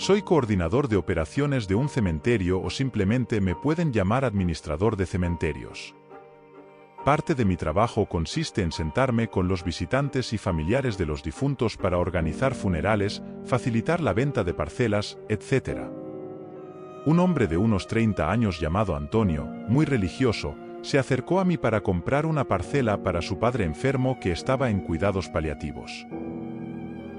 Soy coordinador de operaciones de un cementerio o simplemente me pueden llamar administrador de cementerios. Parte de mi trabajo consiste en sentarme con los visitantes y familiares de los difuntos para organizar funerales, facilitar la venta de parcelas, etc. Un hombre de unos 30 años llamado Antonio, muy religioso, se acercó a mí para comprar una parcela para su padre enfermo que estaba en cuidados paliativos.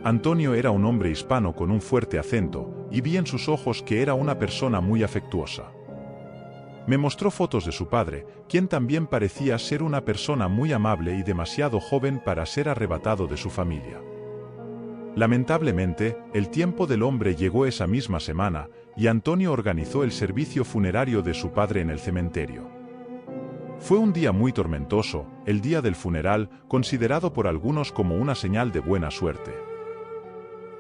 Antonio era un hombre hispano con un fuerte acento, y vi en sus ojos que era una persona muy afectuosa. Me mostró fotos de su padre, quien también parecía ser una persona muy amable y demasiado joven para ser arrebatado de su familia. Lamentablemente, el tiempo del hombre llegó esa misma semana, y Antonio organizó el servicio funerario de su padre en el cementerio. Fue un día muy tormentoso, el día del funeral, considerado por algunos como una señal de buena suerte.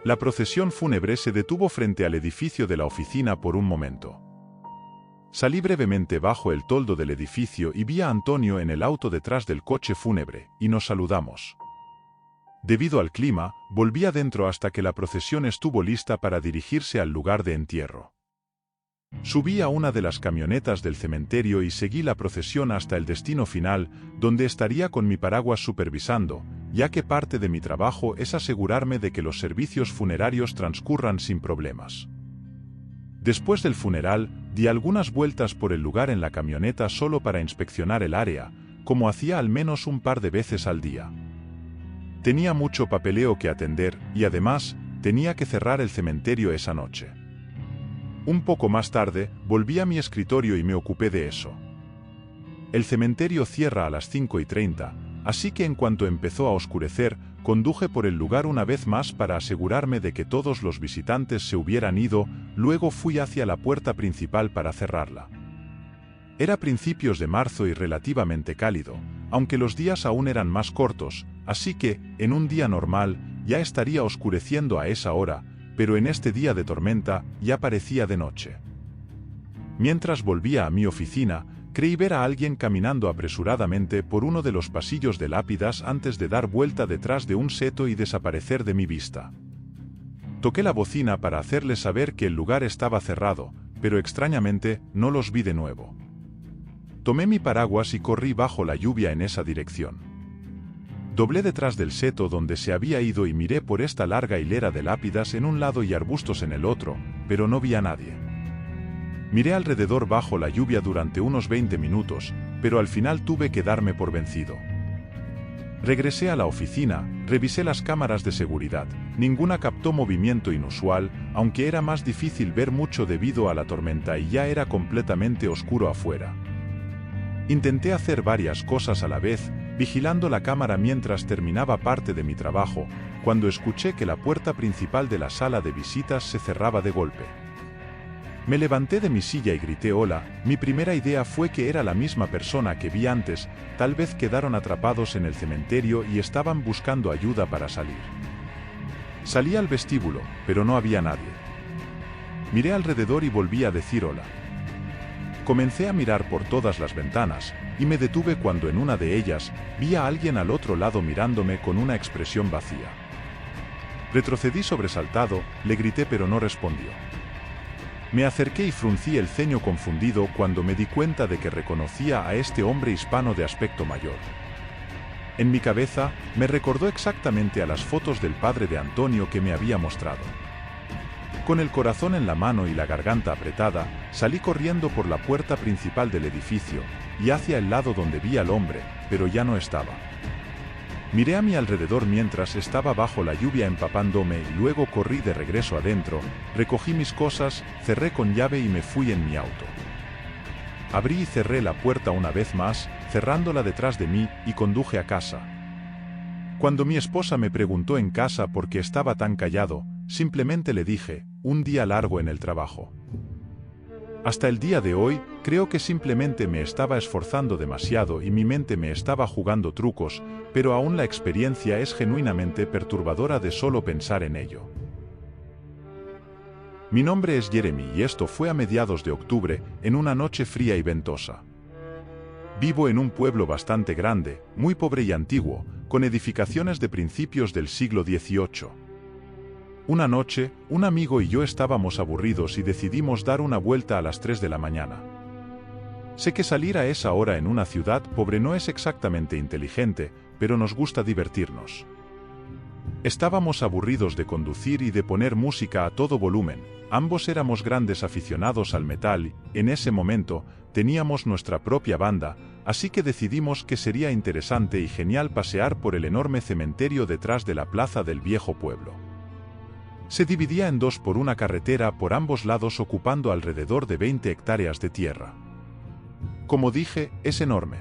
La procesión fúnebre se detuvo frente al edificio de la oficina por un momento. Salí brevemente bajo el toldo del edificio y vi a Antonio en el auto detrás del coche fúnebre, y nos saludamos. Debido al clima, volví adentro hasta que la procesión estuvo lista para dirigirse al lugar de entierro. Subí a una de las camionetas del cementerio y seguí la procesión hasta el destino final, donde estaría con mi paraguas supervisando, ya que parte de mi trabajo es asegurarme de que los servicios funerarios transcurran sin problemas. Después del funeral, di algunas vueltas por el lugar en la camioneta solo para inspeccionar el área, como hacía al menos un par de veces al día. Tenía mucho papeleo que atender, y además, tenía que cerrar el cementerio esa noche. Un poco más tarde, volví a mi escritorio y me ocupé de eso. El cementerio cierra a las 5:30, así que en cuanto empezó a oscurecer, conduje por el lugar una vez más para asegurarme de que todos los visitantes se hubieran ido, luego fui hacia la puerta principal para cerrarla. Era principios de marzo y relativamente cálido, aunque los días aún eran más cortos, así que, en un día normal, ya estaría oscureciendo a esa hora, pero en este día de tormenta ya parecía de noche. Mientras volvía a mi oficina, creí ver a alguien caminando apresuradamente por uno de los pasillos de lápidas antes de dar vuelta detrás de un seto y desaparecer de mi vista. Toqué la bocina para hacerles saber que el lugar estaba cerrado, pero extrañamente no los vi de nuevo. Tomé mi paraguas y corrí bajo la lluvia en esa dirección. Doblé detrás del seto donde se había ido y miré por esta larga hilera de lápidas en un lado y arbustos en el otro, pero no vi a nadie. Miré alrededor bajo la lluvia durante unos 20 minutos, pero al final tuve que darme por vencido. Regresé a la oficina, revisé las cámaras de seguridad, ninguna captó movimiento inusual, aunque era más difícil ver mucho debido a la tormenta y ya era completamente oscuro afuera. Intenté hacer varias cosas a la vez, vigilando la cámara mientras terminaba parte de mi trabajo, cuando escuché que la puerta principal de la sala de visitas se cerraba de golpe. Me levanté de mi silla y grité hola. Mi primera idea fue que era la misma persona que vi antes, tal vez quedaron atrapados en el cementerio y estaban buscando ayuda para salir. Salí al vestíbulo, pero no había nadie. Miré alrededor y volví a decir hola. Comencé a mirar por todas las ventanas, y me detuve cuando en una de ellas vi a alguien al otro lado mirándome con una expresión vacía. Retrocedí sobresaltado, le grité pero no respondió. Me acerqué y fruncí el ceño confundido cuando me di cuenta de que reconocía a este hombre hispano de aspecto mayor. En mi cabeza, me recordó exactamente a las fotos del padre de Antonio que me había mostrado. Con el corazón en la mano y la garganta apretada, salí corriendo por la puerta principal del edificio, y hacia el lado donde vi al hombre, pero ya no estaba. Miré a mi alrededor mientras estaba bajo la lluvia empapándome y luego corrí de regreso adentro, recogí mis cosas, cerré con llave y me fui en mi auto. Abrí y cerré la puerta una vez más, cerrándola detrás de mí, y conduje a casa. Cuando mi esposa me preguntó en casa por qué estaba tan callado, simplemente le dije, un día largo en el trabajo. Hasta el día de hoy, creo que simplemente me estaba esforzando demasiado y mi mente me estaba jugando trucos, pero aún la experiencia es genuinamente perturbadora de solo pensar en ello. Mi nombre es Jeremy y esto fue a mediados de octubre, en una noche fría y ventosa. Vivo en un pueblo bastante grande, muy pobre y antiguo, con edificaciones de principios del siglo XVIII. Una noche, un amigo y yo estábamos aburridos y decidimos dar una vuelta a las 3 de la mañana. Sé que salir a esa hora en una ciudad pobre no es exactamente inteligente, pero nos gusta divertirnos. Estábamos aburridos de conducir y de poner música a todo volumen. Ambos éramos grandes aficionados al metal y, en ese momento, teníamos nuestra propia banda, así que decidimos que sería interesante y genial pasear por el enorme cementerio detrás de la plaza del viejo pueblo. Se dividía en dos por una carretera por ambos lados ocupando alrededor de 20 hectáreas de tierra. Como dije, es enorme.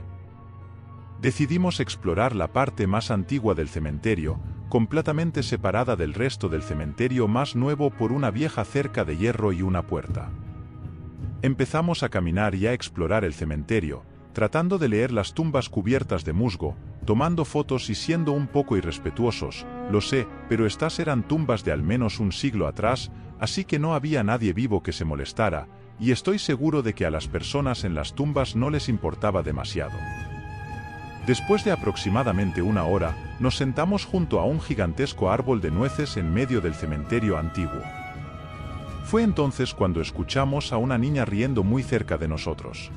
Decidimos explorar la parte más antigua del cementerio, completamente separada del resto del cementerio más nuevo por una vieja cerca de hierro y una puerta. Empezamos a caminar y a explorar el cementerio, tratando de leer las tumbas cubiertas de musgo, tomando fotos y siendo un poco irrespetuosos, lo sé, pero estas eran tumbas de al menos un siglo atrás, así que no había nadie vivo que se molestara, y estoy seguro de que a las personas en las tumbas no les importaba demasiado. Después de aproximadamente una hora, nos sentamos junto a un gigantesco árbol de nueces en medio del cementerio antiguo. Fue entonces cuando escuchamos a una niña riendo muy cerca de nosotros.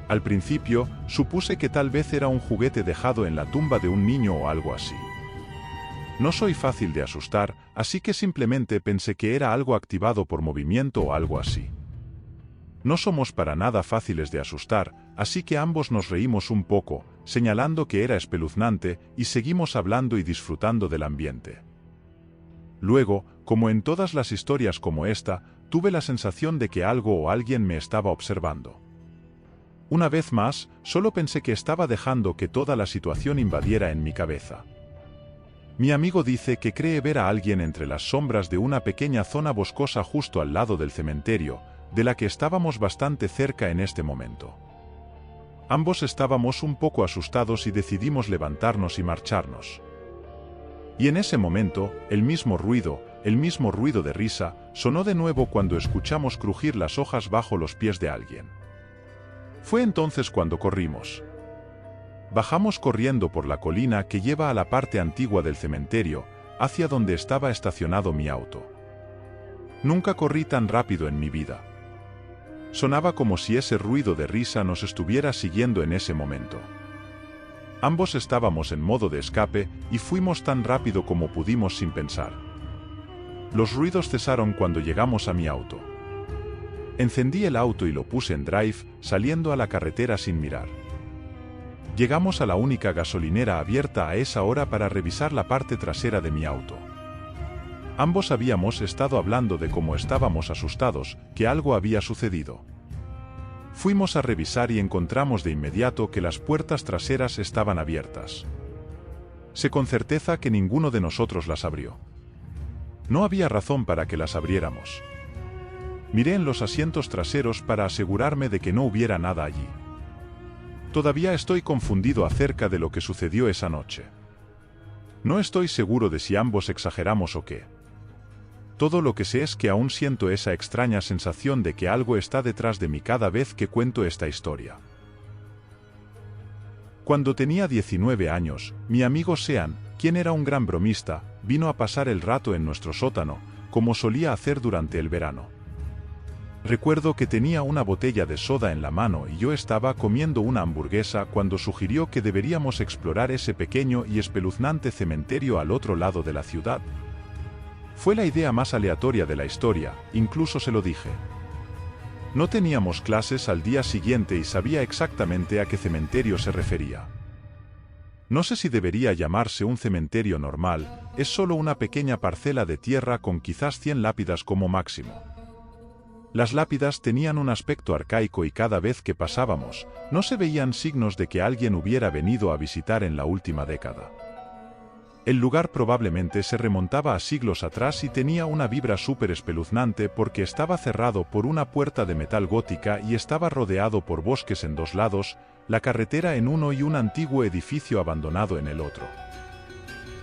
Al principio, supuse que tal vez era un juguete dejado en la tumba de un niño o algo así. No soy fácil de asustar, así que simplemente pensé que era algo activado por movimiento o algo así. No somos para nada fáciles de asustar, así que ambos nos reímos un poco, señalando que era espeluznante, y seguimos hablando y disfrutando del ambiente. Luego, como en todas las historias como esta, tuve la sensación de que algo o alguien me estaba observando. Una vez más, solo pensé que estaba dejando que toda la situación invadiera en mi cabeza. Mi amigo dice que cree ver a alguien entre las sombras de una pequeña zona boscosa justo al lado del cementerio, de la que estábamos bastante cerca en este momento. Ambos estábamos un poco asustados y decidimos levantarnos y marcharnos. Y en ese momento, el mismo ruido de risa, sonó de nuevo cuando escuchamos crujir las hojas bajo los pies de alguien. Fue entonces cuando corrimos. Bajamos corriendo por la colina que lleva a la parte antigua del cementerio, hacia donde estaba estacionado mi auto. Nunca corrí tan rápido en mi vida. Sonaba como si ese ruido de risa nos estuviera siguiendo en ese momento. Ambos estábamos en modo de escape y fuimos tan rápido como pudimos sin pensar. Los ruidos cesaron cuando llegamos a mi auto. Encendí el auto y lo puse en drive, saliendo a la carretera sin mirar. Llegamos a la única gasolinera abierta a esa hora para revisar la parte trasera de mi auto. Ambos habíamos estado hablando de cómo estábamos asustados, que algo había sucedido. Fuimos a revisar y encontramos de inmediato que las puertas traseras estaban abiertas. Sé con certeza que ninguno de nosotros las abrió. No había razón para que las abriéramos. Miré en los asientos traseros para asegurarme de que no hubiera nada allí. Todavía estoy confundido acerca de lo que sucedió esa noche. No estoy seguro de si ambos exageramos o qué. Todo lo que sé es que aún siento esa extraña sensación de que algo está detrás de mí cada vez que cuento esta historia. Cuando tenía 19 años, mi amigo Sean, quien era un gran bromista, vino a pasar el rato en nuestro sótano, como solía hacer durante el verano. Recuerdo que tenía una botella de soda en la mano y yo estaba comiendo una hamburguesa cuando sugirió que deberíamos explorar ese pequeño y espeluznante cementerio al otro lado de la ciudad. Fue la idea más aleatoria de la historia, incluso se lo dije. No teníamos clases al día siguiente y sabía exactamente a qué cementerio se refería. No sé si debería llamarse un cementerio normal, es solo una pequeña parcela de tierra con quizás 100 lápidas como máximo. Las lápidas tenían un aspecto arcaico y cada vez que pasábamos, no se veían signos de que alguien hubiera venido a visitar en la última década. El lugar probablemente se remontaba a siglos atrás y tenía una vibra súper espeluznante porque estaba cerrado por una puerta de metal gótica y estaba rodeado por bosques en dos lados, la carretera en uno y un antiguo edificio abandonado en el otro.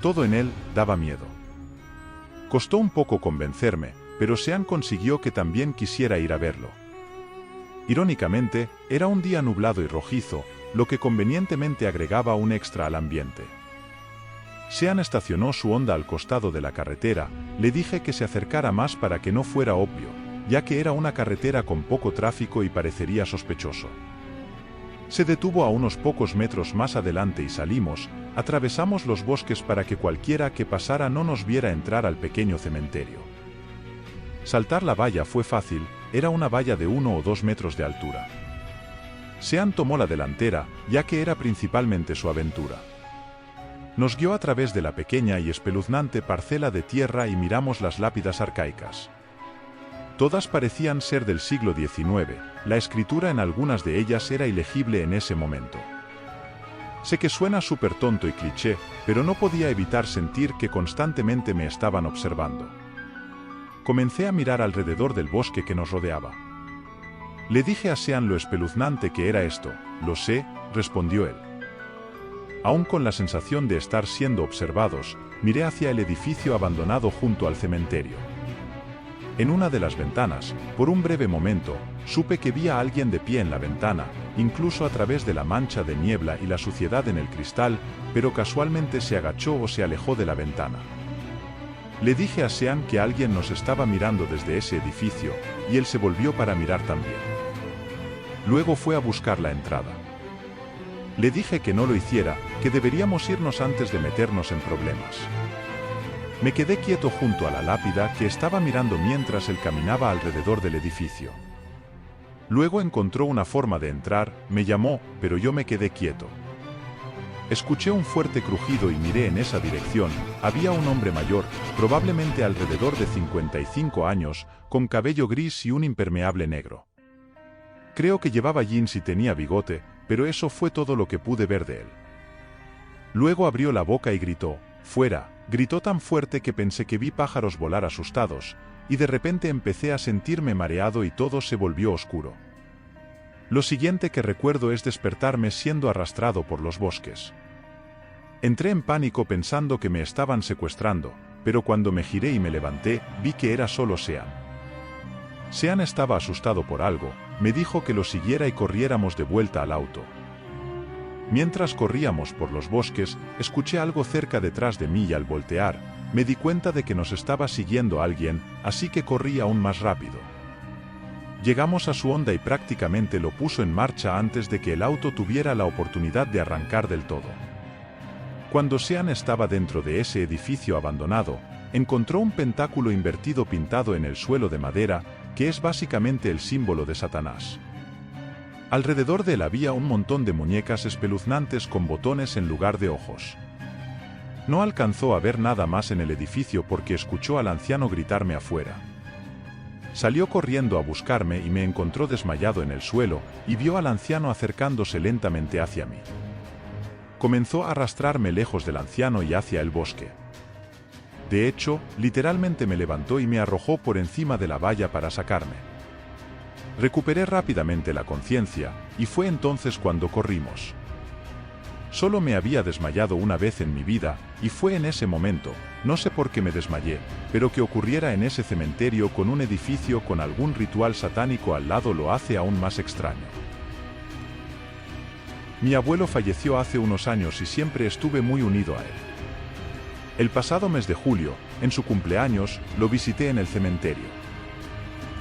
Todo en él daba miedo. Costó un poco convencerme, pero Sean consiguió que también quisiera ir a verlo. Irónicamente, era un día nublado y rojizo, lo que convenientemente agregaba un extra al ambiente. Sean estacionó su Honda al costado de la carretera. Le dije que se acercara más para que no fuera obvio, ya que era una carretera con poco tráfico y parecería sospechoso. Se detuvo a unos pocos metros más adelante y salimos. Atravesamos los bosques para que cualquiera que pasara no nos viera entrar al pequeño cementerio. Saltar la valla fue fácil, era una valla de 1 o 2 metros de altura. Sean tomó la delantera, ya que era principalmente su aventura. Nos guió a través de la pequeña y espeluznante parcela de tierra y miramos las lápidas arcaicas. Todas parecían ser del siglo XIX, la escritura en algunas de ellas era ilegible en ese momento. Sé que suena súper tonto y cliché, pero no podía evitar sentir que constantemente me estaban observando. Comencé a mirar alrededor del bosque que nos rodeaba. Le dije a Sean lo espeluznante que era esto. «Lo sé», respondió él. Aún con la sensación de estar siendo observados, miré hacia el edificio abandonado junto al cementerio. En una de las ventanas, por un breve momento, supe que vi a alguien de pie en la ventana, incluso a través de la mancha de niebla y la suciedad en el cristal, pero casualmente se agachó o se alejó de la ventana. Le dije a Sean que alguien nos estaba mirando desde ese edificio, y él se volvió para mirar también. Luego fue a buscar la entrada. Le dije que no lo hiciera, que deberíamos irnos antes de meternos en problemas. Me quedé quieto junto a la lápida que estaba mirando mientras él caminaba alrededor del edificio. Luego encontró una forma de entrar, me llamó, pero yo me quedé quieto. Escuché un fuerte crujido y miré en esa dirección. Había un hombre mayor, probablemente alrededor de 55 años, con cabello gris y un impermeable negro. Creo que llevaba jeans y tenía bigote, pero eso fue todo lo que pude ver de él. Luego abrió la boca y gritó, «¡Fuera!», gritó tan fuerte que pensé que vi pájaros volar asustados, y de repente empecé a sentirme mareado y todo se volvió oscuro. Lo siguiente que recuerdo es despertarme siendo arrastrado por los bosques. Entré en pánico pensando que me estaban secuestrando, pero cuando me giré y me levanté, vi que era solo Sean. Sean estaba asustado por algo, me dijo que lo siguiera y corriéramos de vuelta al auto. Mientras corríamos por los bosques, escuché algo cerca detrás de mí y al voltear, me di cuenta de que nos estaba siguiendo alguien, así que corrí aún más rápido. Llegamos a su Honda y prácticamente lo puso en marcha antes de que el auto tuviera la oportunidad de arrancar del todo. Cuando Sean estaba dentro de ese edificio abandonado, encontró un pentáculo invertido pintado en el suelo de madera, que es básicamente el símbolo de Satanás. Alrededor de él había un montón de muñecas espeluznantes con botones en lugar de ojos. No alcanzó a ver nada más en el edificio porque escuchó al anciano gritarme afuera. Salió corriendo a buscarme y me encontró desmayado en el suelo, y vio al anciano acercándose lentamente hacia mí. Comenzó a arrastrarme lejos del anciano y hacia el bosque. De hecho, literalmente me levantó y me arrojó por encima de la valla para sacarme. Recuperé rápidamente la conciencia, y fue entonces cuando corrimos. Solo me había desmayado una vez en mi vida, y fue en ese momento, no sé por qué me desmayé, pero que ocurriera en ese cementerio con un edificio con algún ritual satánico al lado lo hace aún más extraño. Mi abuelo falleció hace unos años y siempre estuve muy unido a él. El pasado mes de julio, en su cumpleaños, lo visité en el cementerio.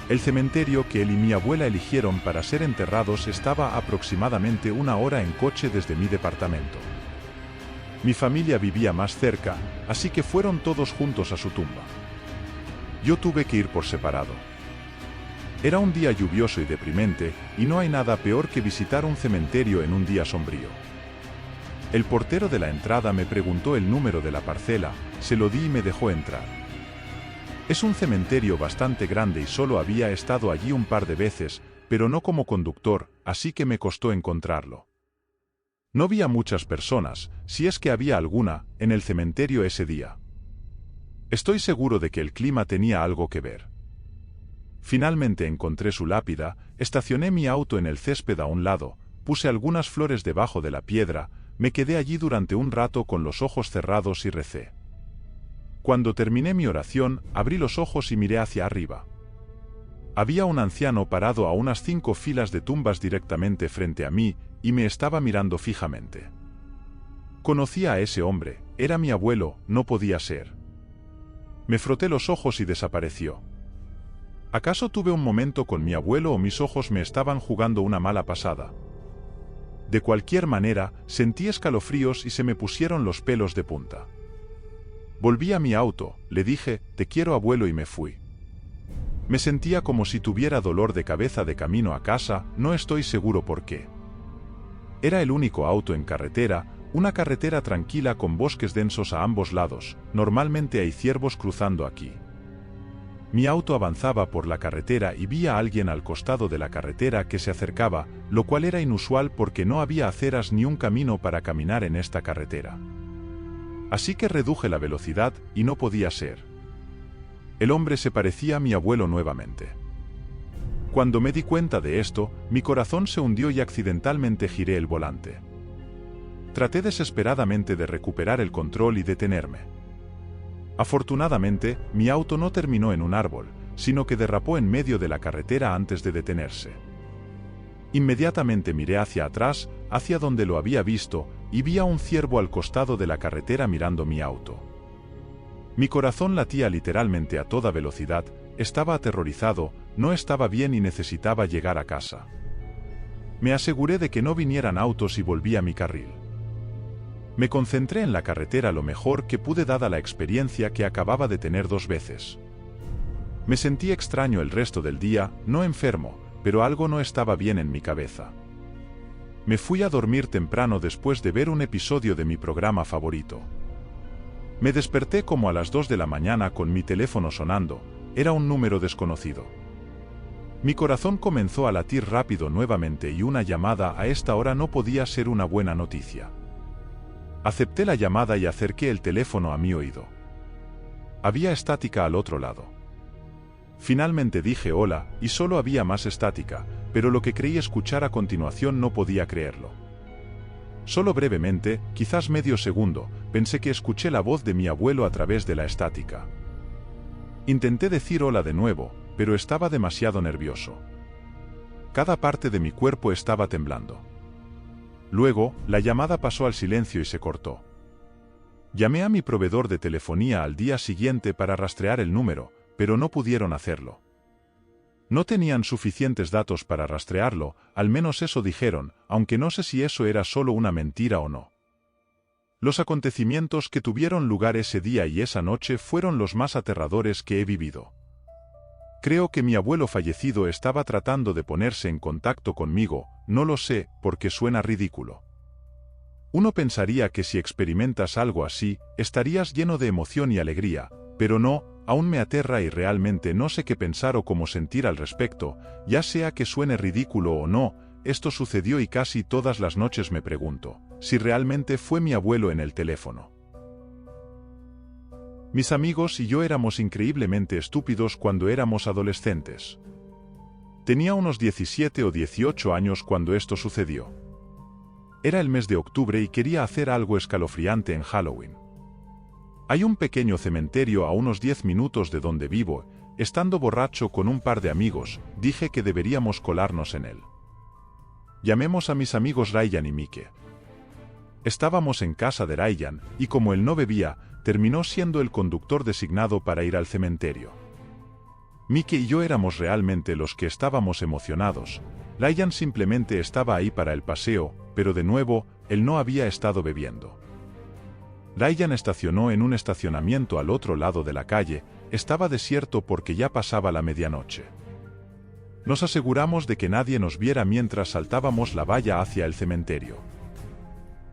El cementerio que él y mi abuela eligieron para ser enterrados estaba a aproximadamente 1 hora en coche desde mi departamento. Mi familia vivía más cerca, así que fueron todos juntos a su tumba. Yo tuve que ir por separado. Era un día lluvioso y deprimente, y no hay nada peor que visitar un cementerio en un día sombrío. El portero de la entrada me preguntó el número de la parcela, se lo di y me dejó entrar. Es un cementerio bastante grande y solo había estado allí un par de veces, pero no como conductor, así que me costó encontrarlo. No vi a muchas personas, si es que había alguna, en el cementerio ese día. Estoy seguro de que el clima tenía algo que ver. Finalmente encontré su lápida, estacioné mi auto en el césped a un lado, puse algunas flores debajo de la piedra, me quedé allí durante un rato con los ojos cerrados y recé. Cuando terminé mi oración, abrí los ojos y miré hacia arriba. Había un anciano parado a unas 5 filas de tumbas directamente frente a mí, y me estaba mirando fijamente. Conocía a ese hombre, era mi abuelo, no podía ser. Me froté los ojos y desapareció. ¿Acaso tuve un momento con mi abuelo o mis ojos me estaban jugando una mala pasada? De cualquier manera, sentí escalofríos y se me pusieron los pelos de punta. Volví a mi auto, le dije, te quiero abuelo y me fui. Me sentía como si tuviera dolor de cabeza de camino a casa, no estoy seguro por qué. Era el único auto en carretera, una carretera tranquila con bosques densos a ambos lados, normalmente hay ciervos cruzando aquí. Mi auto avanzaba por la carretera y vi a alguien al costado de la carretera que se acercaba, lo cual era inusual porque no había aceras ni un camino para caminar en esta carretera. Así que reduje la velocidad y no podía ser. El hombre se parecía a mi abuelo nuevamente. Cuando me di cuenta de esto, mi corazón se hundió y accidentalmente giré el volante. Traté desesperadamente de recuperar el control y detenerme. Afortunadamente, mi auto no terminó en un árbol, sino que derrapó en medio de la carretera antes de detenerse. Inmediatamente miré hacia atrás, hacia donde lo había visto, y vi a un ciervo al costado de la carretera mirando mi auto. Mi corazón latía literalmente a toda velocidad, estaba aterrorizado, no estaba bien y necesitaba llegar a casa. Me aseguré de que no vinieran autos y volví a mi carril. Me concentré en la carretera lo mejor que pude dada la experiencia que acababa de tener 2 veces. Me sentí extraño el resto del día, no enfermo, pero algo no estaba bien en mi cabeza. Me fui a dormir temprano después de ver un episodio de mi programa favorito. Me desperté como a las 2 de la mañana con mi teléfono sonando, era un número desconocido. Mi corazón comenzó a latir rápido nuevamente y una llamada a esta hora no podía ser una buena noticia. Acepté la llamada y acerqué el teléfono a mi oído. Había estática al otro lado. Finalmente dije hola, y solo había más estática, pero lo que creí escuchar a continuación no podía creerlo. Solo brevemente, quizás medio segundo, pensé que escuché la voz de mi abuelo a través de la estática. Intenté decir hola de nuevo, pero estaba demasiado nervioso. Cada parte de mi cuerpo estaba temblando. Luego, la llamada pasó al silencio y se cortó. Llamé a mi proveedor de telefonía al día siguiente para rastrear el número, pero no pudieron hacerlo. No tenían suficientes datos para rastrearlo, al menos eso dijeron, aunque no sé si eso era solo una mentira o no. Los acontecimientos que tuvieron lugar ese día y esa noche fueron los más aterradores que he vivido. Creo que mi abuelo fallecido estaba tratando de ponerse en contacto conmigo, no lo sé, porque suena ridículo. Uno pensaría que si experimentas algo así, estarías lleno de emoción y alegría, pero no, aún me aterra y realmente no sé qué pensar o cómo sentir al respecto, ya sea que suene ridículo o no, esto sucedió y casi todas las noches me pregunto, si realmente fue mi abuelo en el teléfono. Mis amigos y yo éramos increíblemente estúpidos cuando éramos adolescentes. Tenía unos 17 o 18 años cuando esto sucedió. Era el mes de octubre y quería hacer algo escalofriante en Halloween. Hay un pequeño cementerio a unos 10 minutos de donde vivo, estando borracho con un par de amigos, dije que deberíamos colarnos en él. Llamemos a mis amigos Ryan y Mike. Estábamos en casa de Ryan, y como él no bebía, terminó siendo el conductor designado para ir al cementerio. Mike y yo éramos realmente los que estábamos emocionados. Ryan simplemente estaba ahí para el paseo, pero de nuevo, él no había estado bebiendo. Ryan estacionó en un estacionamiento al otro lado de la calle, estaba desierto porque ya pasaba la medianoche. Nos aseguramos de que nadie nos viera mientras saltábamos la valla hacia el cementerio.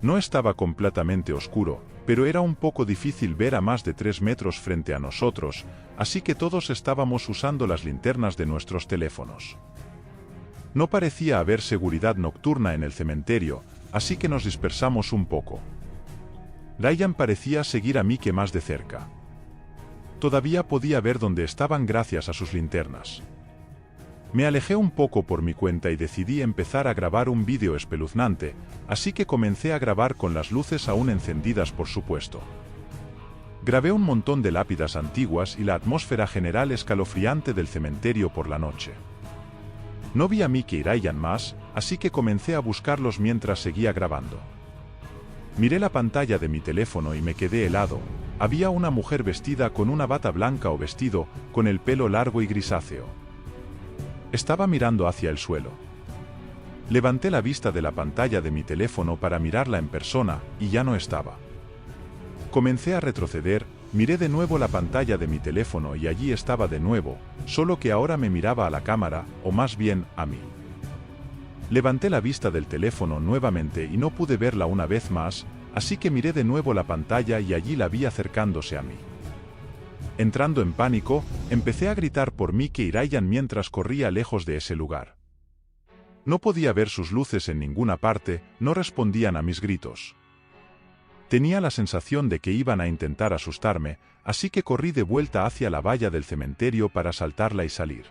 No estaba completamente oscuro, pero era un poco difícil ver a más de 3 metros frente a nosotros, así que todos estábamos usando las linternas de nuestros teléfonos. No parecía haber seguridad nocturna en el cementerio, así que nos dispersamos un poco. Ryan parecía seguir a Mike más de cerca. Todavía podía ver dónde estaban gracias a sus linternas. Me alejé un poco por mi cuenta y decidí empezar a grabar un vídeo espeluznante, así que comencé a grabar con las luces aún encendidas, por supuesto. Grabé un montón de lápidas antiguas y la atmósfera general escalofriante del cementerio por la noche. No vi a Mike y Ryan más, así que comencé a buscarlos mientras seguía grabando. Miré la pantalla de mi teléfono y me quedé helado. Había una mujer vestida con una bata blanca o vestido, con el pelo largo y grisáceo. Estaba mirando hacia el suelo. Levanté la vista de la pantalla de mi teléfono para mirarla en persona, y ya no estaba. Comencé a retroceder, miré de nuevo la pantalla de mi teléfono y allí estaba de nuevo, solo que ahora me miraba a la cámara, o más bien, a mí. Levanté la vista del teléfono nuevamente y no pude verla una vez más, así que miré de nuevo la pantalla y allí la vi acercándose a mí. Entrando en pánico, empecé a gritar por Mike y Ryan mientras corría lejos de ese lugar. No podía ver sus luces en ninguna parte, no respondían a mis gritos. Tenía la sensación de que iban a intentar asustarme, así que corrí de vuelta hacia la valla del cementerio para saltarla y salir.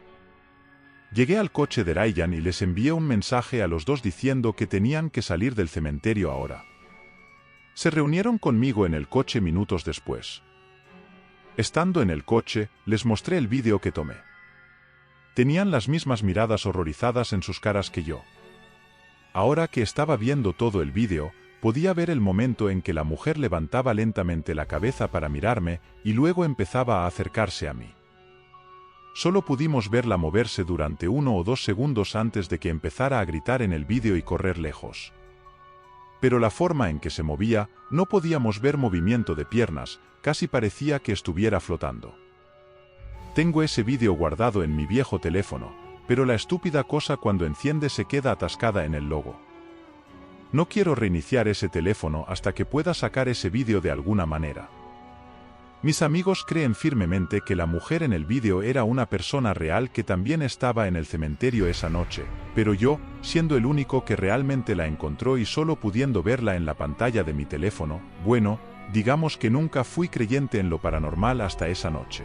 Llegué al coche de Ryan y les envié un mensaje a los dos diciendo que tenían que salir del cementerio ahora. Se reunieron conmigo en el coche minutos después. Estando en el coche, les mostré el vídeo que tomé. Tenían las mismas miradas horrorizadas en sus caras que yo. Ahora que estaba viendo todo el vídeo, podía ver el momento en que la mujer levantaba lentamente la cabeza para mirarme y luego empezaba a acercarse a mí. Solo pudimos verla moverse durante 1 o 2 segundos antes de que empezara a gritar en el vídeo y correr lejos. Pero la forma en que se movía, no podíamos ver movimiento de piernas, casi parecía que estuviera flotando. Tengo ese vídeo guardado en mi viejo teléfono, pero la estúpida cosa cuando enciende se queda atascada en el logo. No quiero reiniciar ese teléfono hasta que pueda sacar ese vídeo de alguna manera. Mis amigos creen firmemente que la mujer en el vídeo era una persona real que también estaba en el cementerio esa noche, pero yo, siendo el único que realmente la encontró y solo pudiendo verla en la pantalla de mi teléfono, bueno, digamos que nunca fui creyente en lo paranormal hasta esa noche.